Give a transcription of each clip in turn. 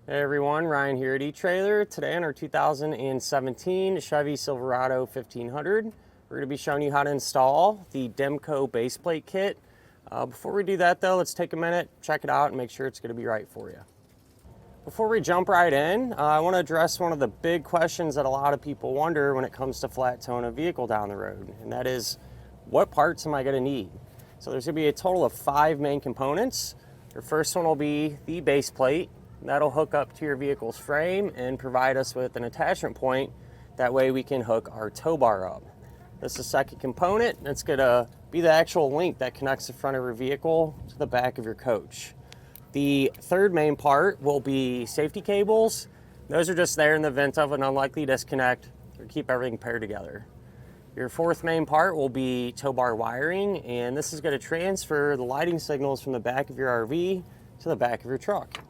Hey everyone, Ryan here at Etrailer. Today on our 2017 Chevy Silverado 1500, we're going to be showing you how to install the Demco base plate kit. Before we do that though, let's take a minute, check it out, and make sure it's going to be right for you. Before we jump right in, I want to address one of the big questions that a lot of people wonder when it comes to flat towing a vehicle down the road, and that is, what parts am I going to need? So there's going to be a total of 5 main components. Your first one will be the base plate. That'll hook up to your vehicle's frame and provide us with an attachment point. That way we can hook our tow bar up. This is the second component. It's going to be the actual link that connects the front of your vehicle to the back of your coach. The third main part will be safety cables. Those are just there in the event of an unlikely disconnect to keep everything paired together. Your fourth main part will be tow bar wiring, and this is going to transfer the lighting signals from the back of your RV to the back of your truck.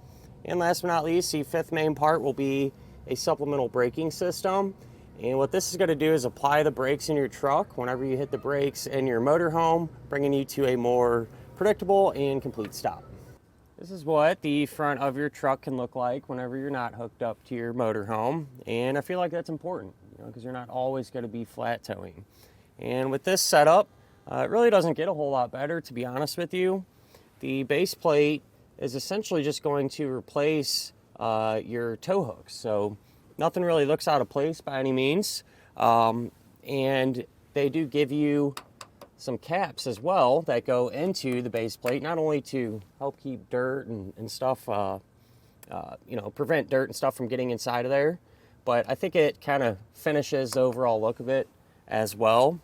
And last but not least, the fifth main part will be a supplemental braking system. And what this is going to do is apply the brakes in your truck whenever you hit the brakes in your motorhome, bringing you to a more predictable and complete stop. This is what the front of your truck can look like whenever you're not hooked up to your motorhome. And I feel like that's important, because you're not always going to be flat towing. And with this setup, it really doesn't get a whole lot better, to be honest with you. The base plate is essentially just going to replace your tow hooks. So nothing really looks out of place by any means. And they do give you some caps as well that go into the base plate, not only to help keep dirt and stuff, prevent dirt and stuff from getting inside of there, but I think it kind of finishes the overall look of it as well.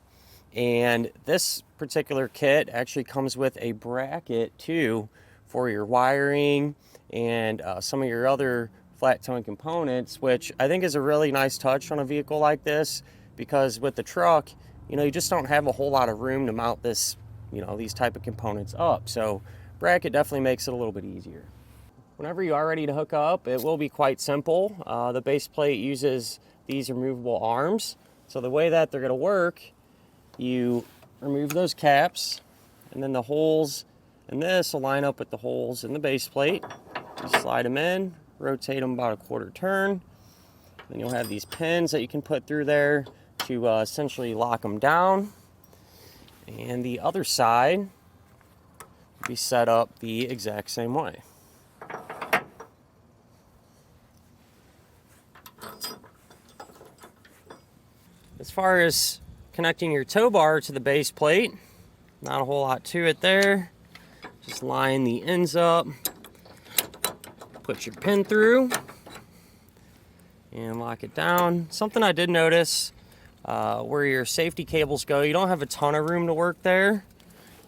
And this particular kit actually comes with a bracket too, for your wiring and some of your other flat towing components, which I think is a really nice touch on a vehicle like this, because with the truck, you just don't have a whole lot of room to mount this, these type of components up. So bracket definitely makes it a little bit easier. Whenever you are ready to hook up, it will be quite simple. The base plate uses these removable arms. So the way that they're going to work, you remove those caps, and then the holes and this will line up with the holes in the base plate. You slide them in, rotate them about a quarter turn. Then you'll have these pins that you can put through there to essentially lock them down. And the other side will be set up the exact same way. As far as connecting your tow bar to the base plate, not a whole lot to it there. Just line the ends up, put your pin through, and lock it down. Something I did notice, where your safety cables go, you don't have a ton of room to work there,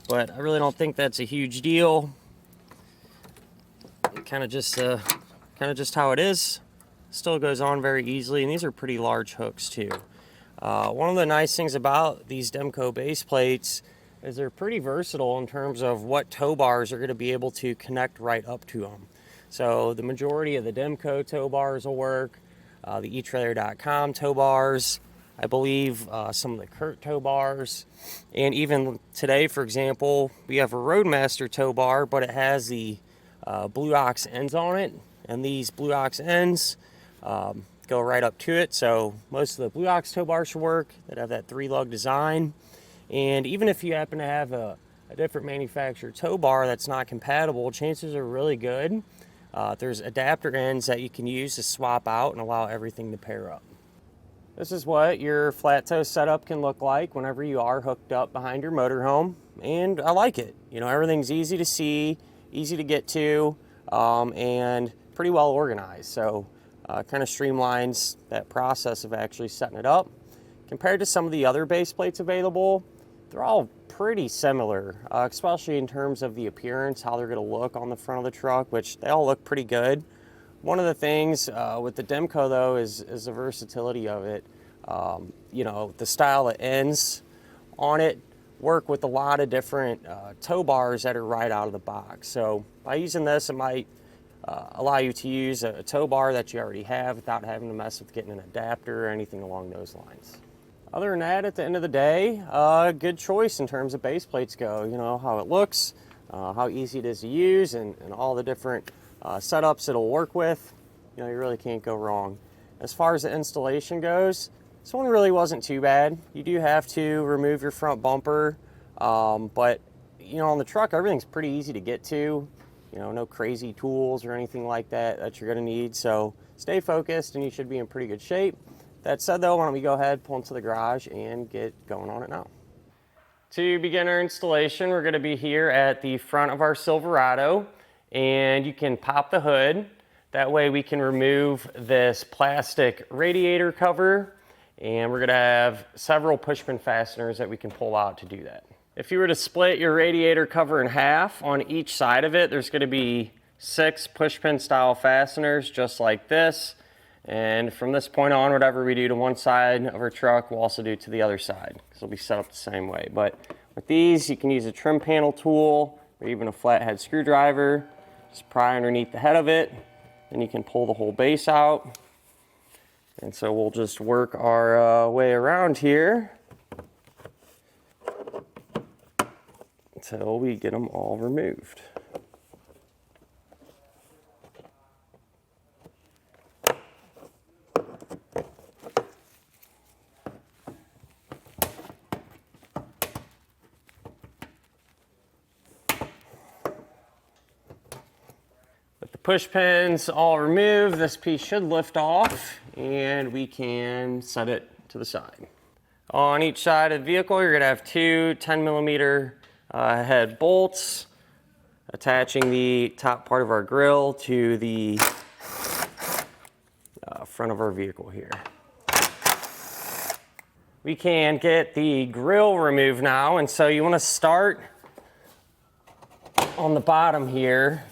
but I really don't think that's a huge deal. Kind of just how it is. Still goes on very easily, and these are pretty large hooks too. One of the nice things about these Demco base plates is they're pretty versatile in terms of what tow bars are going to be able to connect right up to them. So the majority of the Demco tow bars will work, the Etrailer.com tow bars, I believe some of the Kurt tow bars, and even today, for example, we have a Roadmaster tow bar, but it has the Blue Ox ends on it, and these Blue Ox ends go right up to it. So most of the Blue Ox tow bars should work that have that 3-lug design. And even if you happen to have a different manufacturer tow bar that's not compatible, chances are really good. There's adapter ends that you can use to swap out and allow everything to pair up. This is what your flat tow setup can look like whenever you are hooked up behind your motorhome, and I like it. Everything's easy to see, easy to get to, and pretty well organized. So kind of streamlines that process of actually setting it up. Compared to some of the other base plates available, they're all pretty similar, especially in terms of the appearance, how they're going to look on the front of the truck, which they all look pretty good. One of the things with the Demco, though, is the versatility of it. The style that ends on it work with a lot of different tow bars that are right out of the box. So by using this, it might allow you to use a tow bar that you already have without having to mess with getting an adapter or anything along those lines. Other than that, at the end of the day, good choice in terms of base plates go. You know, how it looks, how easy it is to use, and all the different setups it'll work with. You know, you really can't go wrong. As far as the installation goes, this one really wasn't too bad. You do have to remove your front bumper, but you know, on the truck, everything's pretty easy to get to. You know, no crazy tools or anything like that you're gonna need. So stay focused and you should be in pretty good shape. That said though, why don't we go ahead, pull into the garage and get going on it now. To begin our installation, we're gonna be here at the front of our Silverado, and you can pop the hood. That way we can remove this plastic radiator cover, and we're gonna have several push pin fasteners that we can pull out to do that. If you were to split your radiator cover in half, on each side of it, there's gonna be 6 push pin style fasteners just like this. And from this point on, whatever we do to one side of our truck, we'll also do to the other side, because it'll be set up the same way. But with these, you can use a trim panel tool or even a flathead screwdriver. Just pry underneath the head of it, and you can pull the whole base out. And so we'll just work our way around here until we get them all removed. With the push pins all removed, this piece should lift off and we can set it to the side. On each side of the vehicle, you're gonna have 2 10mm head bolts attaching the top part of our grille to the front of our vehicle here. We can get the grille removed now, and so you want to start on the bottom here.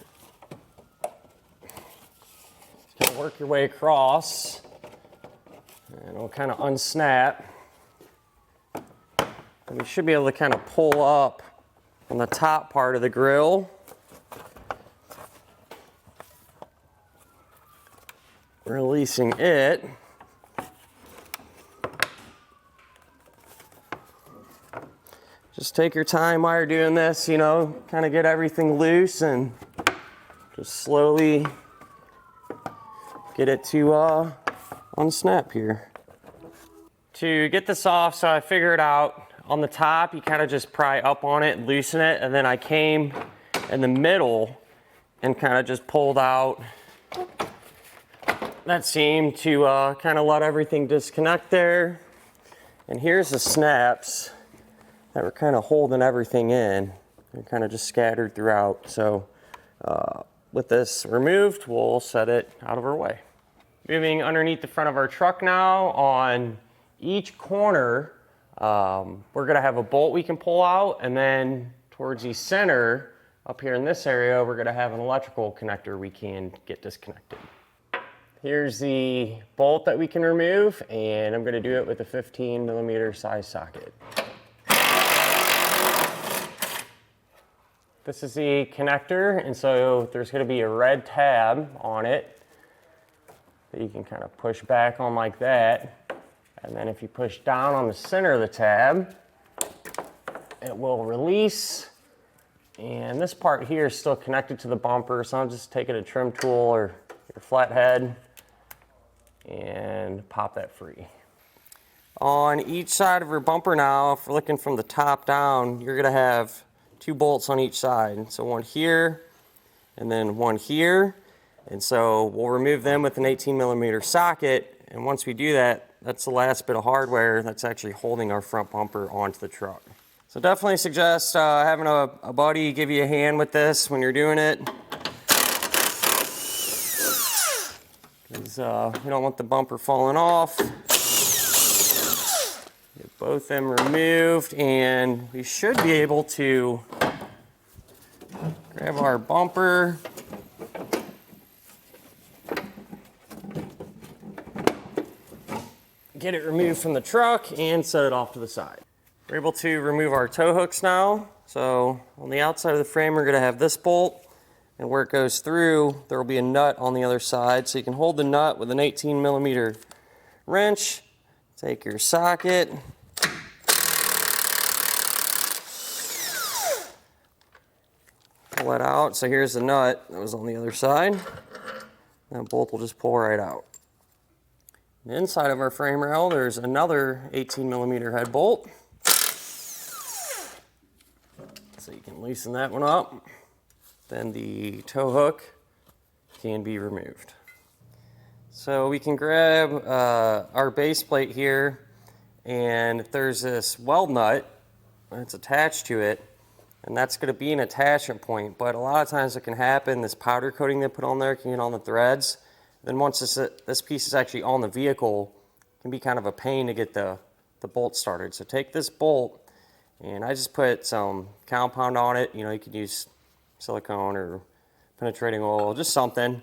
Just work your way across, and it'll kind of unsnap. And we should be able to kind of pull up on the top part of the grille. Releasing it. Just take your time while you're doing this, you know, kind of get everything loose and just slowly get it to unsnap here. To get this off, so I figured out on the top, you kind of just pry up on it, loosen it, and then I came in the middle and kind of just pulled out that seam to kind of let everything disconnect there. And here's the snaps that were kind of holding everything in and kind of just scattered throughout. So with this removed, we'll set it out of our way. Moving underneath the front of our truck now, on each corner, we're gonna have a bolt we can pull out, and then towards the center, up here in this area, we're gonna have an electrical connector we can get disconnected. Here's the bolt that we can remove, and I'm gonna do it with a 15mm size socket. This is the connector, and so there's gonna be a red tab on it that you can kind of push back on like that. And then if you push down on the center of the tab, it will release. And this part here is still connected to the bumper, so I'm just taking a trim tool or your flathead and pop that free. On each side of your bumper now, if we're looking from the top down, you're gonna have 2 bolts on each side. So one here and then one here. And so we'll remove them with an 18mm socket. And once we do that, that's the last bit of hardware that's actually holding our front bumper onto the truck. So definitely suggest having a buddy give you a hand with this when you're doing it. Because we don't want the bumper falling off. Get both of them removed, and we should be able to grab our bumper. Get it removed from the truck and set it off to the side. We're able to remove our tow hooks now. So on the outside of the frame, we're gonna have this bolt, and where it goes through, there will be a nut on the other side. So you can hold the nut with an 18mm wrench, take your socket, pull it out. So here's the nut that was on the other side. That bolt will just pull right out. The inside of our frame rail, there's another 18mm head bolt. So you can loosen that one up. Then the tow hook can be removed. So we can grab our base plate here, and there's this weld nut that's attached to it, and that's going to be an attachment point. But a lot of times it can happen, this powder coating they put on there can get on the threads. Then once this piece is actually on the vehicle, it can be kind of a pain to get the bolt started. So take this bolt, and I just put some compound on it. You know, you could use silicone or penetrating oil, just something,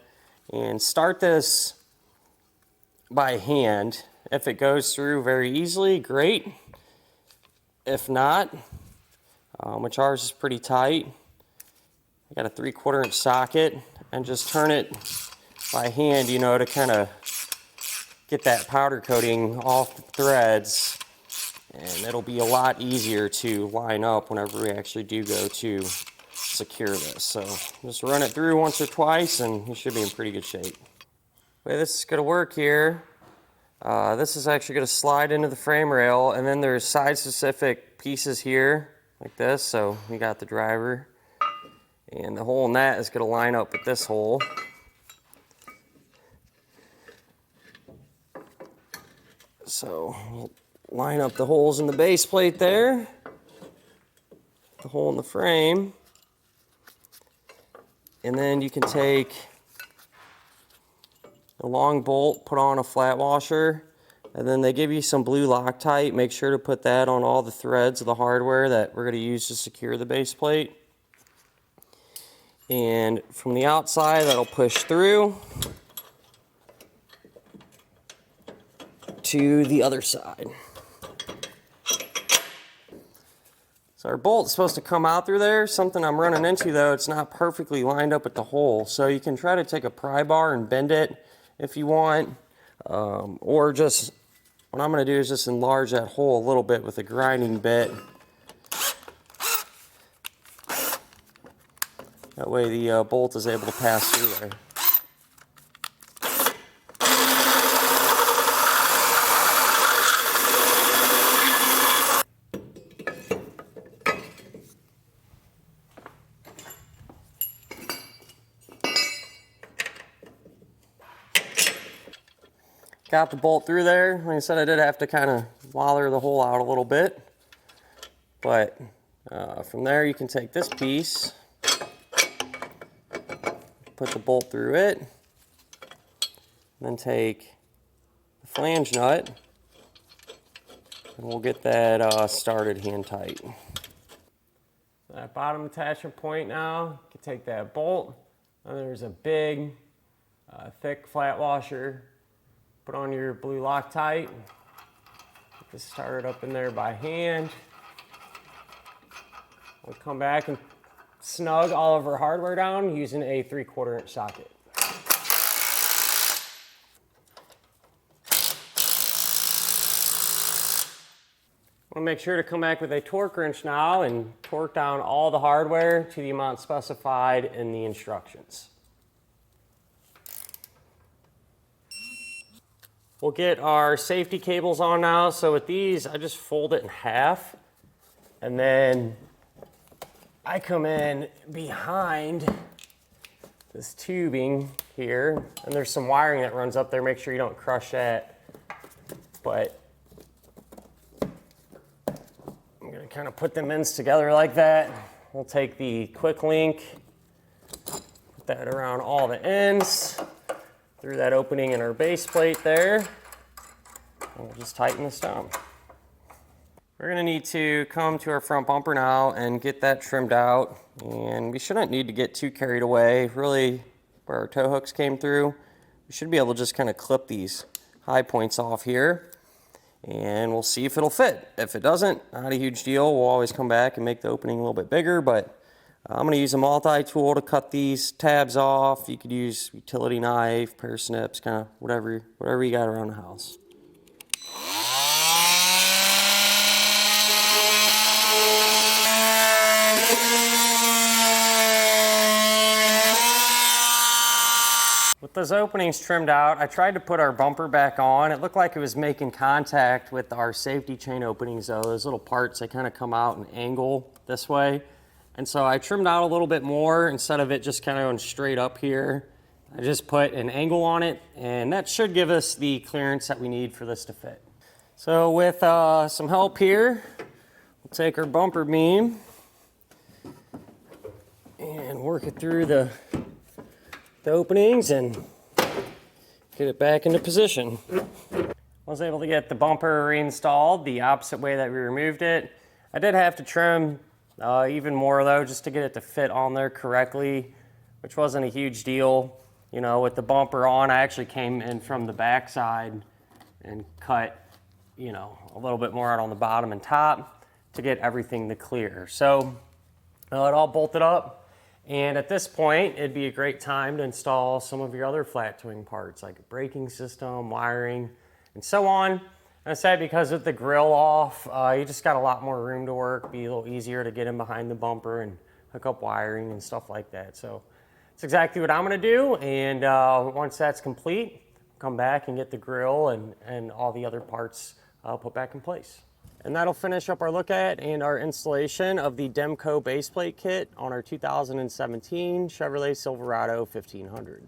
and start this by hand. If it goes through very easily, great. If not, which ours is pretty tight, I got a 3/4 inch socket, and just turn it by hand, you know, to kind of get that powder coating off the threads, and it'll be a lot easier to line up whenever we actually do go to secure this. So just run it through once or twice and you should be in pretty good shape. The way this is going to work here, this is actually going to slide into the frame rail, and then there's side specific pieces here like this. So we got the driver, and the hole in that is going to line up with this hole. So we'll line up the holes in the base plate there, the hole in the frame, and then you can take a long bolt, put on a flat washer, and then they give you some blue Loctite. Make sure to put that on all the threads of the hardware that we're going to use to secure the base plate. And from the outside, that'll push through to the other side. So our bolt's supposed to come out through there. Something I'm running into though, it's not perfectly lined up at the hole. So you can try to take a pry bar and bend it if you want, or just, what I'm going to do is just enlarge that hole a little bit with a grinding bit. That way the bolt is able to pass through there. Got the bolt through there. Like I said, I did have to kind of waller the hole out a little bit. But from there you can take this piece, put the bolt through it, then take the flange nut, and we'll get that started hand tight. That bottom attachment point now, you can take that bolt, and there's a big, thick flat washer. Put on your blue Loctite, get this started up in there by hand. We'll come back and snug all of our hardware down using a 3/4 inch socket. We'll make sure to come back with a torque wrench now and torque down all the hardware to the amount specified in the instructions. We'll get our safety cables on now. So with these, I just fold it in half, and then I come in behind this tubing here, and there's some wiring that runs up there. Make sure you don't crush that. But I'm gonna kind of put them ends together like that. We'll take the quick link, put that around all the ends, through that opening in our base plate there, and we'll just tighten this down. We're going to need to come to our front bumper now and get that trimmed out, and we shouldn't need to get too carried away. Really, where our tow hooks came through, we should be able to just kind of clip these high points off here, and we'll see if it'll fit. If it doesn't, not a huge deal. We'll always come back and make the opening a little bit bigger, but I'm going to use a multi-tool to cut these tabs off. You could use utility knife, pair of snips, kind of whatever you got around the house. With those openings trimmed out, I tried to put our bumper back on. It looked like it was making contact with our safety chain openings though. Those little parts, they kind of come out and angle this way. And so I trimmed out a little bit more instead of it just kind of going straight up here. I just put an angle on it, and that should give us the clearance that we need for this to fit. So with some help here, we'll take our bumper beam and work it through the openings and get it back into position. I was able to get the bumper reinstalled the opposite way that we removed it. I did have to trim even more though, just to get it to fit on there correctly, which wasn't a huge deal. You know, with the bumper on, I actually came in from the back side and cut, you know, a little bit more out on the bottom and top to get everything to clear. So it all bolted up. And at this point, it'd be a great time to install some of your other flat towing parts, like a braking system, wiring, and so on. And I said because with the grill off, you just got a lot more room to work, be a little easier to get in behind the bumper and hook up wiring and stuff like that. So it's exactly what I'm gonna do, and once that's complete, come back and get the grill and all the other parts put back in place. And that'll finish up our look at and our installation of the Demco base plate kit on our 2017 Chevrolet Silverado 1500.